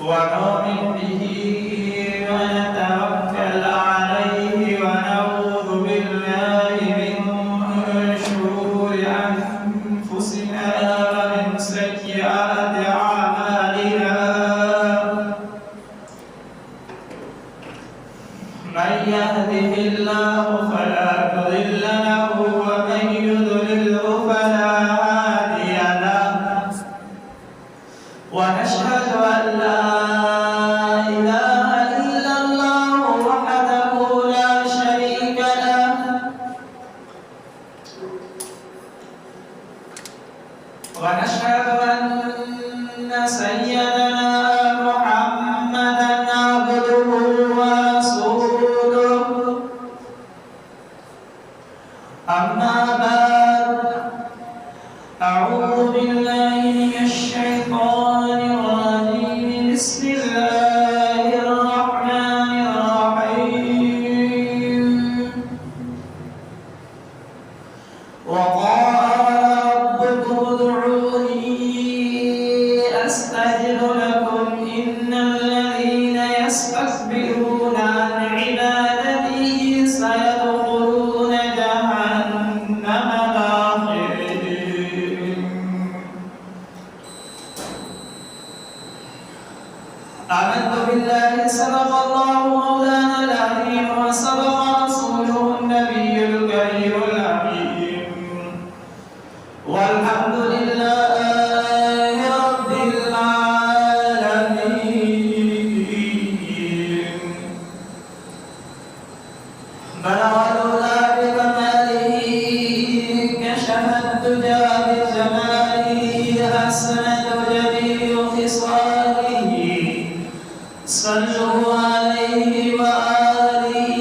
ونؤمن به ونتوكل عليه ونعوذ بالله من شرور أنفسنا ومن سيئات أعمالنا من يهده الله فلا مضل له ومن يضلله فلا هادي له ونشهد أن لا إله إلا الله وحده لا شريك له ونشهد أن سيدنا محمدا عبده ورسوله أما بعد أعوذ بالله من الشيطان الرجيم بسم الله الرحمن الرحيم وقال ربكم ادعوني أستجب لكم إن الذين يستكبرون عن عبادتي سيدخلون جهنم داخرين آمنت بالله صدق الله مولانا العظيم وصدق رسوله النبي الكريم الأمين والحمد لله رب العالمين بلغ العلا بكماله كشف الدجى بجماله حسن جميع خصاله صلوا عليه وآله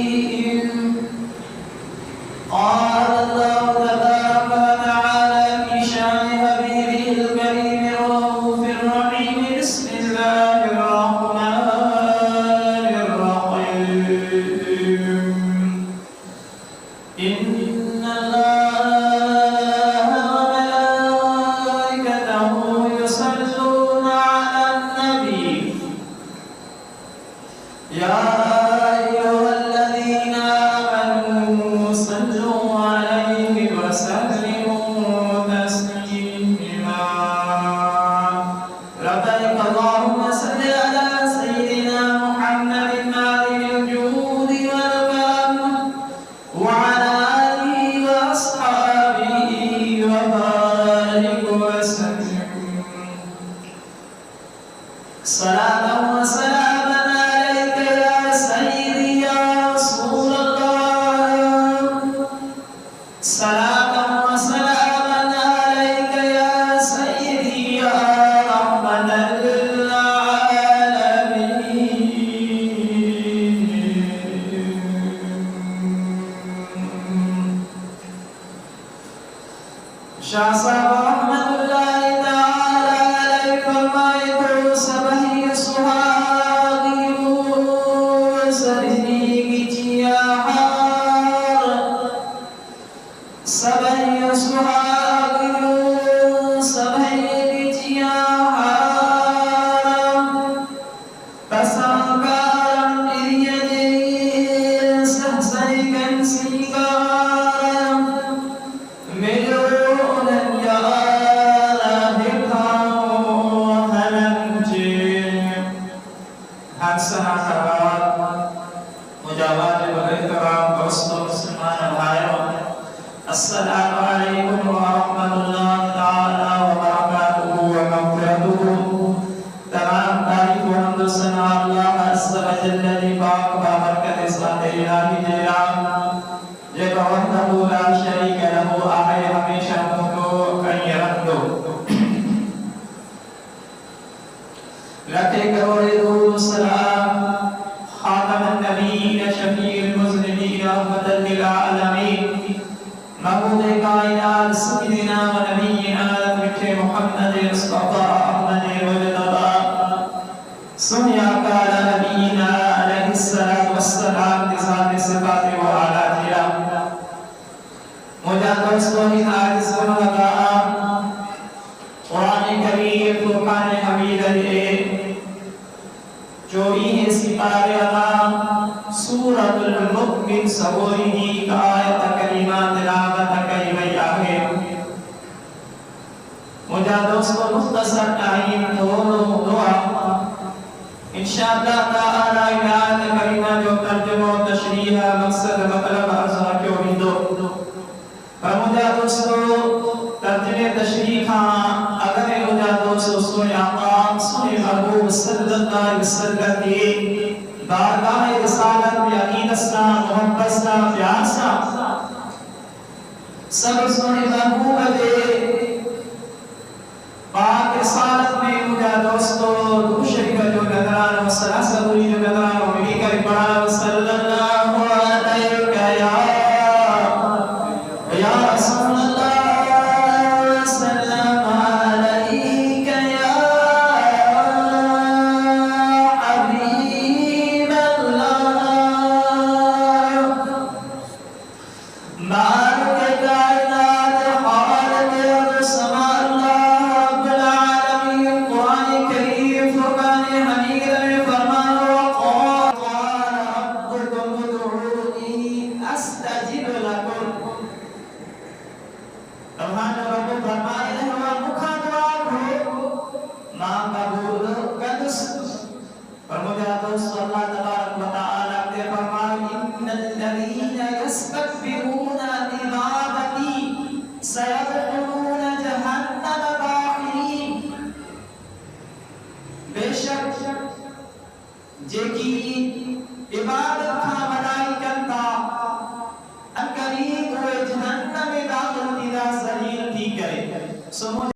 قال الله تبارك وتعالى في شان حبيبه الكريم الرؤوف الرحيم بسم الله الرحمن الرحيم إن الله وملائكته يصلون على النبي يا أيها الذين آمنوا صلوا عليه وسلموا تسليما لبيك اللهم صل على سيدنا محمد مالك الجود والكرم وعلى آله وأصحابه وبارك وسلم صلاة وسلاما عليك يا سيدي يا رسول الله صلاة وسلاما عليك يا سيدي يا رحمة للعالمين شاه صاحب رحمة الله تعالى عليكم وعليكم سبحي سبحانه وسبحي يا حار سبحي سبحانه سبحي يا حار فسنكرم بيدي سحسيكا سيكارا مليونا يا السلام عليكم ورحمة الله تعالى وبركاته ومغفرته تمام تعريف وحمد السنة الله عز وجل لباق وبركة صلاة إله جلال جب وحده لا شريك له أحي هميشا مهدو أن يرده لك ورده السلام خاتم النبيين شفيع المذنبين رحمة للعالمين محمود كائنات سيدنا ونبينا محمد مصطفى أحمد مجتبى سمع قال نبينا عليه الصلاة والسلام بذات صفات وآلاتها مجاز وسطه عاجز ونبأ قرآن كريم فرقان حميد قارئنا سورۃ المؤمن سوری کا آیت کریمہ تلاوت کی گئی ہے مجھے دوستو مختصر ٹائم دعا انشاءاللہ تعالی آیت کریمہ جو ترجمہ و تشریح مقصد مطلب عرضہ کیوں بھی دو پر مجھے دوستو ترجمہ تشریح اگر مجھے دوستو سوئے آقا سوئے محبوب صلی اللہ علیہ وسلم کی بارگاہ رسالت میں عقیدت سا محبت سا پیار سا سب سوئے محبوب دے پاک رسالت میں مجھے دوستو دوشری کا جو نظران و سلاسہ دوری جو نظران و ملی کر پڑھا صلی اللہ علیہ یا رسول اللہ سلام علیک یا حبیب اللہ مالک کائنات حالت ارض سما اللہ رب العالمین قرآن کریم فرقان حمید میں فرمایا وقال ربکم ادعونی استجب لکم تمہارا رب فرمائے ہوا مکھا دعا کو ماں قبول قدس پر مجھے دوست اللہ تبارک و تعالیٰ نے فرمایا ان الذین یستکبرون عن عبادتی سیدخلون جہنم داخرین بے شک جے کی عبادت کا بڑائی کرتا ان قریب ہوئے جہنم میں داخل دیدہ ذلیل کی کرے